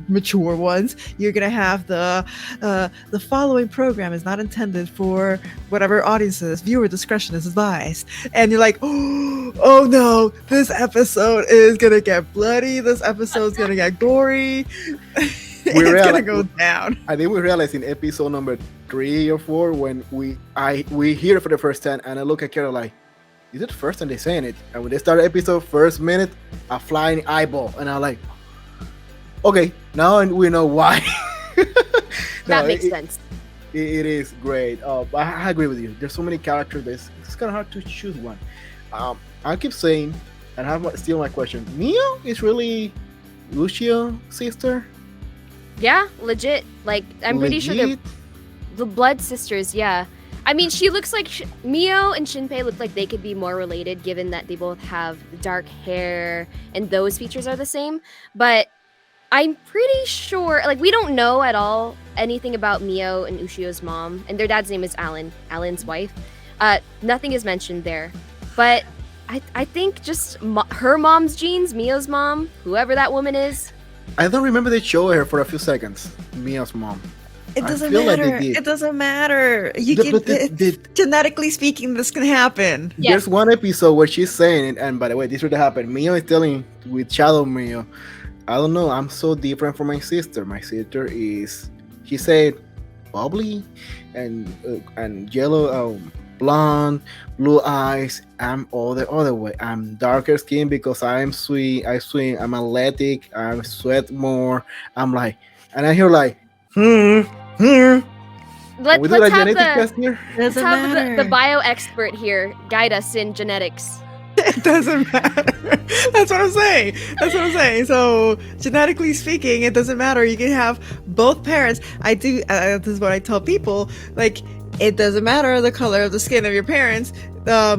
[SPEAKER 1] mature ones, you're gonna have the following program is not intended for whatever audiences. Viewer discretion is advised. And you're like, oh no, this episode is gonna get bloody. This episode's gonna get gory. It's gonna go down.
[SPEAKER 3] I think we realized in episode number 3 or 4 when we hear it for the first time, and I look at Carol like, is it the first time they're saying it? And when they start the episode, first minute, a flying eyeball, and I'm like, okay, now we know why.
[SPEAKER 2] That makes sense.
[SPEAKER 3] It is great. I agree with you. There's so many characters. It's kind of hard to choose one. I keep saying, and I have still my question. Mio is really Uhsio sister?
[SPEAKER 2] Yeah, legit. Like, I'm pretty sure they're
[SPEAKER 3] Legit?
[SPEAKER 2] the blood sisters, yeah. I mean, she looks like Mio and Shimpei look like they could be more related, given that they both have dark hair and those features are the same. But I'm pretty sure, like, we don't know at all anything about Mio and Ushio's mom, and their dad's name is Alan's wife. Nothing is mentioned there. But I think just her mom's genes, Mio's mom, whoever that woman is.
[SPEAKER 3] I don't remember they showed her for a few seconds. Mia's mom.
[SPEAKER 1] It
[SPEAKER 3] I
[SPEAKER 1] doesn't
[SPEAKER 3] feel like they
[SPEAKER 1] matter.
[SPEAKER 3] did.
[SPEAKER 1] It doesn't matter. You
[SPEAKER 3] But
[SPEAKER 1] can genetically speaking, this can happen.
[SPEAKER 2] Yes.
[SPEAKER 3] There's one episode where she's saying, and by the way, this really happened. Mio is telling with Shadow Mio, I don't know, I'm so different from my sister. My sister is, she said, bubbly and yellow, blonde, blue eyes. I'm all the other way. I'm darker skin because I'm sweet. I swim. I'm athletic. I sweat more. I'm like, and I hear like, Can we do
[SPEAKER 2] let's
[SPEAKER 3] a
[SPEAKER 2] have
[SPEAKER 3] genetic test here?
[SPEAKER 2] let's
[SPEAKER 1] Doesn't
[SPEAKER 2] have the
[SPEAKER 1] matter.
[SPEAKER 2] bio expert here guide us in genetics.
[SPEAKER 1] It doesn't matter. That's what I'm saying. That's what I'm saying. So genetically speaking, it doesn't matter. You can have both parents. I do. This is what I tell people. Like, it doesn't matter the color of the skin of your parents,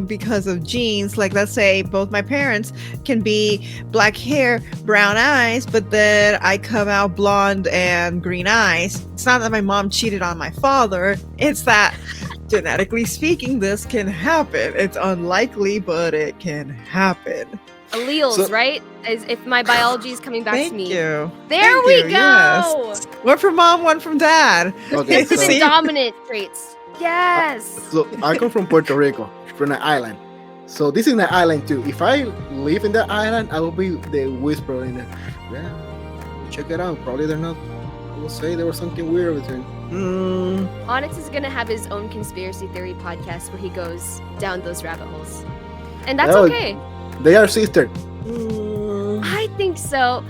[SPEAKER 1] because of genes. Like, let's say both my parents can be black hair, brown eyes, but then I come out blonde and green eyes. It's not that my mom cheated on my father. It's that genetically speaking, this can happen. It's unlikely, but it can happen.
[SPEAKER 2] Alleles,
[SPEAKER 3] So-
[SPEAKER 2] right? As if my biology is coming back
[SPEAKER 1] Thank
[SPEAKER 2] to me.
[SPEAKER 1] you.
[SPEAKER 2] There
[SPEAKER 1] Thank
[SPEAKER 2] we
[SPEAKER 1] you,
[SPEAKER 2] go.
[SPEAKER 1] yes. One from mom, one from dad.
[SPEAKER 3] Okay,
[SPEAKER 2] Recessive
[SPEAKER 3] so-
[SPEAKER 2] and dominant traits. Yes.
[SPEAKER 3] So I come from Puerto Rico, from an island. So this is an island too. If I live in that island, I will be the whisperer in there. Yeah, check it out. Probably they're not. I will say there was something weird with him.
[SPEAKER 2] Onyx is gonna have his own conspiracy theory podcast where he goes down those rabbit holes, and that's
[SPEAKER 3] Oh.
[SPEAKER 2] okay.
[SPEAKER 3] They are sister.
[SPEAKER 2] I think so.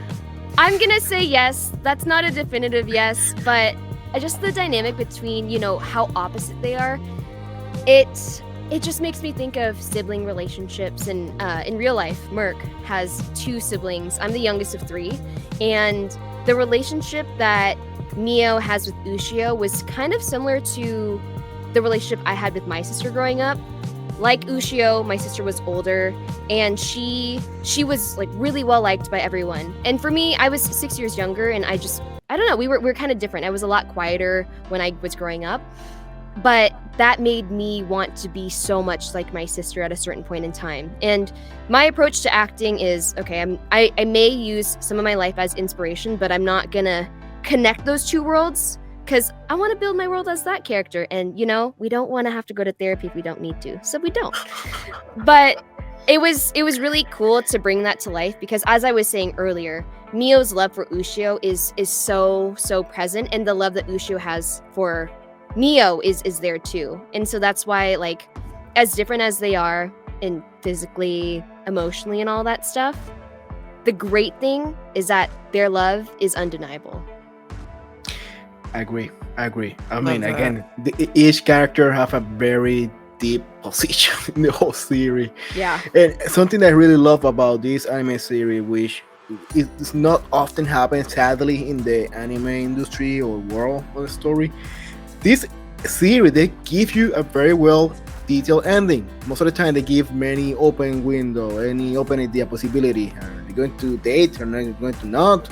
[SPEAKER 2] I'm gonna say yes. That's not a definitive yes, but just the dynamic between, how opposite they are, it just makes me think of sibling relationships. And in real life, Merk has 2 siblings. I'm the youngest of 3, and the relationship that Mio has with Uhsio was kind of similar to the relationship I had with my sister growing up. Like Uhsio, my sister was older, and she was like really well liked by everyone. And for me, I was 6 years younger, and I don't know, we were kind of different. I was a lot quieter when I was growing up, but that made me want to be so much like my sister at a certain point in time. And my approach to acting is, okay, I may use some of my life as inspiration, but I'm not gonna connect those 2 worlds, because I want to build my world as that character. And we don't want to have to go to therapy if we don't need to, so we don't. But it was really cool to bring that to life, because as I was saying earlier, Mio's love for Uhsio is so present, and the love that Uhsio has for Mio is there too. And so that's why, like, as different as they are in physically, emotionally, and all that stuff, the great thing is that their love is undeniable.
[SPEAKER 3] I agree. I
[SPEAKER 1] Love
[SPEAKER 3] mean,
[SPEAKER 1] that.
[SPEAKER 3] again, each character have a very deep position in the whole series.
[SPEAKER 2] Yeah.
[SPEAKER 3] And something that I really love about this anime series, which is not often happens, sadly, in the anime industry or world of the story, this series, they give you a very well detailed ending. Most of the time, they give many open window, any open idea possibility. Are they going to date or not going to not?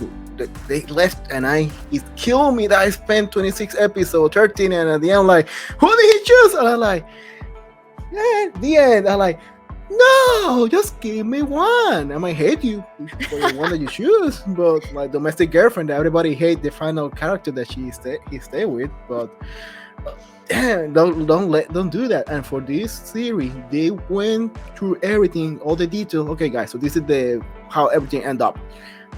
[SPEAKER 3] They left, and it killed me that I spent 26 episodes, 13, and at the end, I'm like, who did he choose? And I'm like, yeah, the end. I'm like, no, just give me one. I might hate you for the one that you choose, but my domestic girlfriend, everybody hate the final character that he stay with. But damn, don't do that. And for this series, they went through everything, all the details. Okay, guys, so this is how everything end up.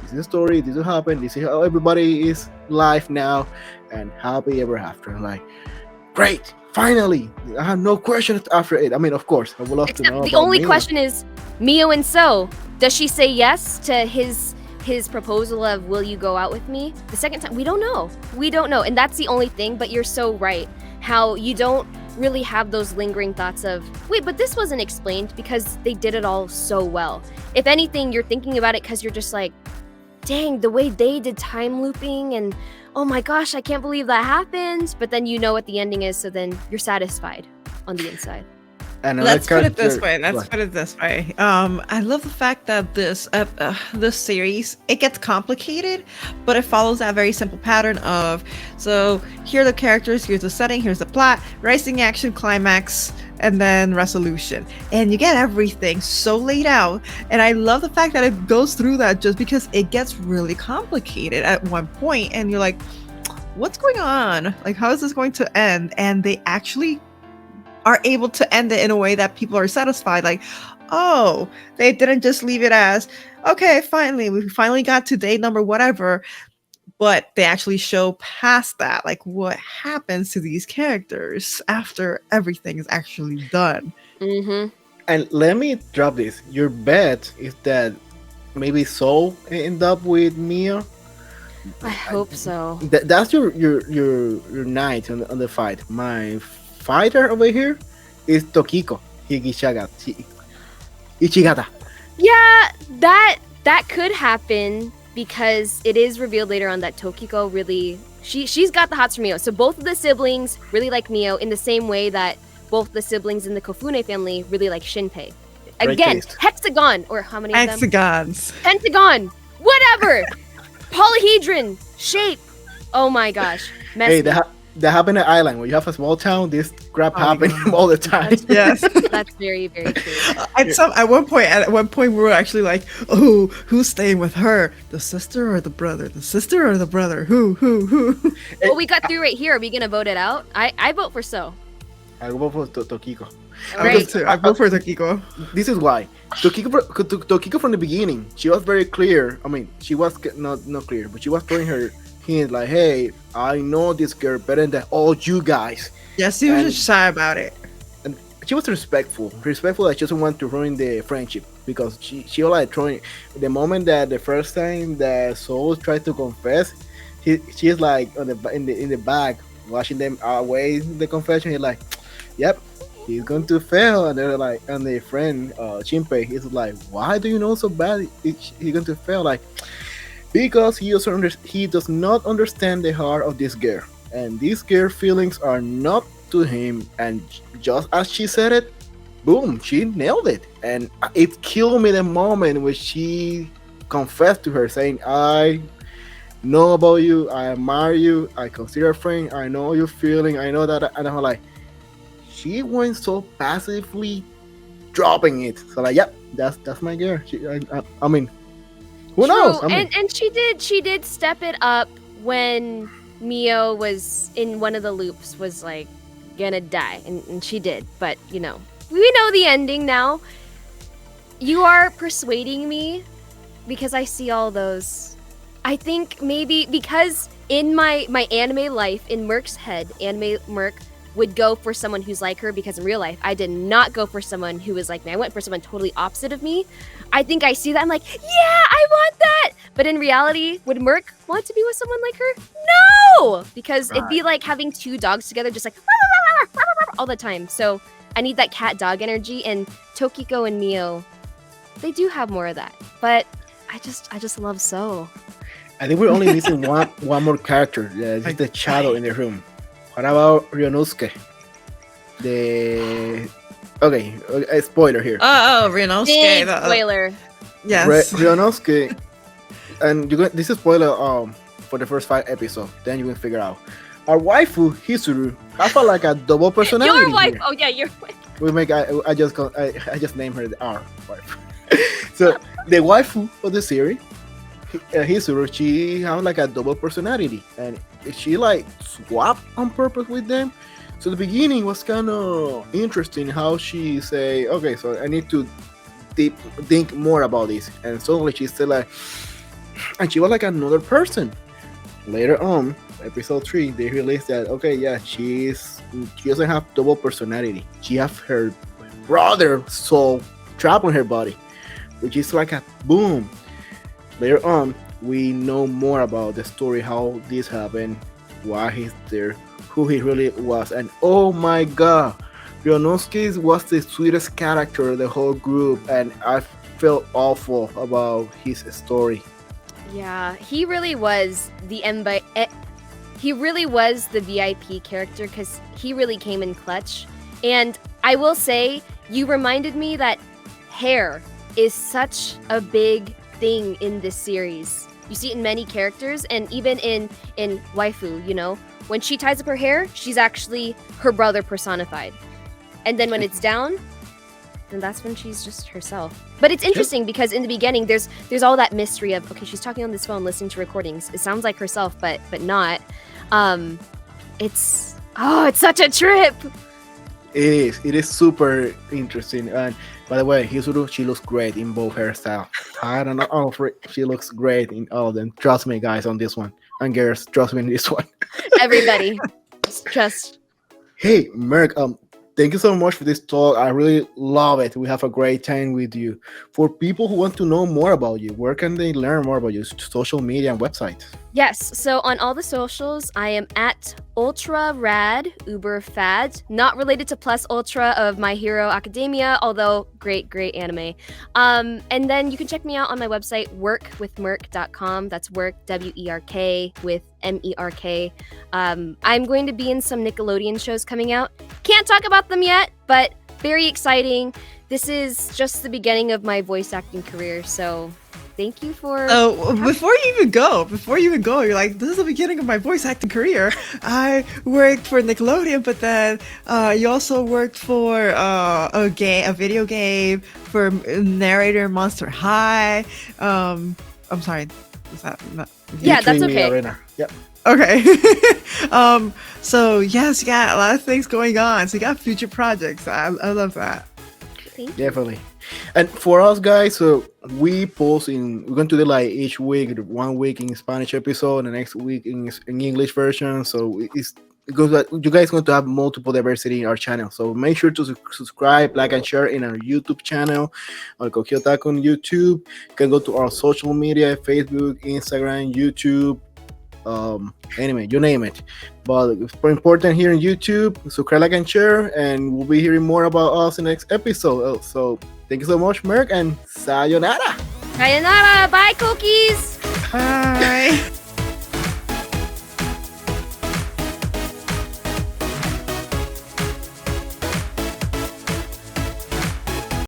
[SPEAKER 3] This is the story. This will happen. This is how everybody is live now, and happy ever after. Like, great. Finally, I have no questions after it. I mean, of course, I would love to know.
[SPEAKER 2] Except the
[SPEAKER 3] about
[SPEAKER 2] only
[SPEAKER 3] Mio.
[SPEAKER 2] question is, Mio and So, does she say yes to his proposal of, will you go out with me? The second time, we don't know. And that's the only thing, but you're so right. How you don't really have those lingering thoughts of, wait, but this wasn't explained, because they did it all so well. If anything, you're thinking about it because you're just like, dang, the way they did time looping, and oh my gosh, I can't believe that happened. But then you know what the ending is, so then you're satisfied on the inside.
[SPEAKER 3] And
[SPEAKER 1] Let's put it this
[SPEAKER 3] character-
[SPEAKER 1] way. Let's
[SPEAKER 3] Right.
[SPEAKER 1] put it this way. I love the fact that this series, it gets complicated, but it follows that very simple pattern of, so here are the characters, here's the setting, here's the plot, rising action, climax, and then resolution, and you get everything so laid out. And I love the fact that it goes through that, just because it gets really complicated at one point, and you're like, what's going on? Like, how is this going to end? And they actually are able to end it in a way that people are satisfied. Like, oh, they didn't just leave it as, okay, we finally got to day number whatever, but they actually show past that, like what happens to these characters after everything is actually done.
[SPEAKER 2] Mm-hmm.
[SPEAKER 3] And let me drop this. Your bet is that maybe Soul end up with Mio.
[SPEAKER 2] I hope so.
[SPEAKER 3] That's your knight on the fight. My fighter over here is Tokiko Ichigata.
[SPEAKER 2] Yeah, that could happen because it is revealed later on that Tokiko really she's got the hots for Mio. So both of the siblings really like Mio in the same way that both the siblings in the Kofune family really like Shimpei.
[SPEAKER 3] Great
[SPEAKER 2] Again,
[SPEAKER 3] taste.
[SPEAKER 2] hexagon or how many of them?
[SPEAKER 1] Hexagons.
[SPEAKER 2] Pentagon, whatever. Polyhedron shape. Oh my gosh.
[SPEAKER 3] Hey, that happened in Island. When you have a small town, this crap
[SPEAKER 1] Oh my
[SPEAKER 3] happens
[SPEAKER 1] God.
[SPEAKER 3] all the time.
[SPEAKER 1] Yes.
[SPEAKER 2] That's very, very true.
[SPEAKER 1] At one point, we were actually like, "Oh, who's staying with her? The sister or the brother? The sister or the brother? Who?"
[SPEAKER 2] What we got through right here, are we gonna vote it out? I vote for So.
[SPEAKER 3] I go for Tokiko.
[SPEAKER 1] I
[SPEAKER 2] Right.
[SPEAKER 1] vote too. I vote for Tokiko.
[SPEAKER 3] This is why Tokiko from the beginning, she was very clear. I mean, she was not clear, but she was throwing her hint like, "Hey, I know this girl better than all you guys."
[SPEAKER 1] Yes, she was
[SPEAKER 3] And-
[SPEAKER 1] just shy about it.
[SPEAKER 3] And she was respectful that she doesn't want to ruin the friendship because she was like throwing the moment that the first time that Soul tried to confess, she's like in the back watching them away the confession. He's like, "Yep, he's going to fail," and they're like, and their friend Shimpei is like, "Why do you know so bad? He's going to fail." Like, because he does not understand the heart of this girl, and these girl feelings are not to him. And just as she said it, boom, she nailed it. And it killed me the moment when she confessed to her, saying, "I know about you, I admire you, I consider a friend, I know your feeling, I know that," and I'm like, she went so passively dropping it. So like, yep, that's my girl. I mean, who knows? I mean,
[SPEAKER 2] And she did step it up when Mio was in one of the loops was like gonna die, and she did. But we know the ending now. You are persuading me because I see all those. I think maybe because in my anime life, in Merk's head, anime Merk would go for someone who's like her, because in real life I did not go for someone who was like me. I went for someone totally opposite of me. I think I see that, I'm like, yeah, I want that. But in reality, would Merk want to be with someone like her? No, because it'd be like having two dogs together, just like all the time. So I need that cat dog energy, and Tokiko and Mio, they do have more of that. But I just love So.
[SPEAKER 3] I think we're only missing one more character. Yeah, just the shadow in the room. What about Ryuunosuke? A spoiler here.
[SPEAKER 1] Oh, Ryuunosuke.
[SPEAKER 2] Big spoiler.
[SPEAKER 1] Yes.
[SPEAKER 3] Ryuunosuke, and this is spoiler for the first 5 episodes. Then you can figure out. Our waifu Hizuru have like a double personality.
[SPEAKER 2] Your wife.
[SPEAKER 3] here.
[SPEAKER 2] Oh yeah, your wife.
[SPEAKER 3] We make I just named her our wife. So the waifu of the series, Hizuru, she have like a double personality, and she like swapped on purpose with them. So the beginning was kind of interesting how she say, "Okay, so I need to think more about this," and suddenly she said like, and she was like another person. Later on, episode 3, they released that okay, yeah, she doesn't have double personality. She have her brother soul trapped on her body, which is like a boom. Later on, we know more about the story, how this happened, why he's there, who he really was, and oh my god, Ryuunosuke was the sweetest character of the whole group, and I felt awful about his story.
[SPEAKER 2] Yeah, he really was the he really was the VIP character, because he really came in clutch. And I will say, you reminded me that hair is such a big thing in this series. You see it in many characters, and even in waifu, when she ties up her hair, she's actually her brother personified. And then when it's down, then that's when she's just herself. But it's interesting because in the beginning, there's all that mystery of, okay, she's talking on this phone, listening to recordings. It sounds like herself, but not. It's such a trip.
[SPEAKER 3] It is super interesting. And by the way, Hizuru, she looks great in both hairstyles. I don't know, she looks great in all of them. Trust me, guys, on this one. And girls, trust me in this one.
[SPEAKER 2] Everybody, just.
[SPEAKER 3] Hey, Merk, thank you so much for this talk. I really love it. We have a great time with you. For people who want to know more about you, where can they learn more about you? Social media and website.
[SPEAKER 2] Yes, so on all the socials, I am at Ultra Rad Uber Fad, not related to Plus Ultra of My Hero Academia, although great anime. And then you can check me out on my website, workwithmerk.com. That's work, WERK, with MERK. I'm going to be in some Nickelodeon shows coming out. Can't talk about them yet, but very exciting. This is just the beginning of my voice acting career, so thank you for.
[SPEAKER 1] Oh, before you even go, you're like, this is the beginning of my voice acting career. I worked for Nickelodeon, but then you also worked for a video game for narrator Monster High. I'm sorry, is that not?
[SPEAKER 2] Yeah, that's
[SPEAKER 3] U3
[SPEAKER 2] okay.
[SPEAKER 3] Arena. Yep.
[SPEAKER 1] Okay. So yes, you got a lot of things going on. So you got future projects. I love that.
[SPEAKER 2] Thank you.
[SPEAKER 3] Definitely. And for us guys, so we're going to do like each week, 1 week in Spanish episode and the next week in English version. So it's because you guys going to have multiple diversity in our channel. So make sure to subscribe, like, and share in our YouTube channel, on Koki Otaku on YouTube. You can go to our social media, Facebook, Instagram, YouTube, anime, you name it. But it's very important here on YouTube. Subscribe, like, and share, and we'll be hearing more about us in the next episode. So thank you so much, Merk, and sayonara.
[SPEAKER 2] Sayonara! Bye, cookies!
[SPEAKER 1] Bye.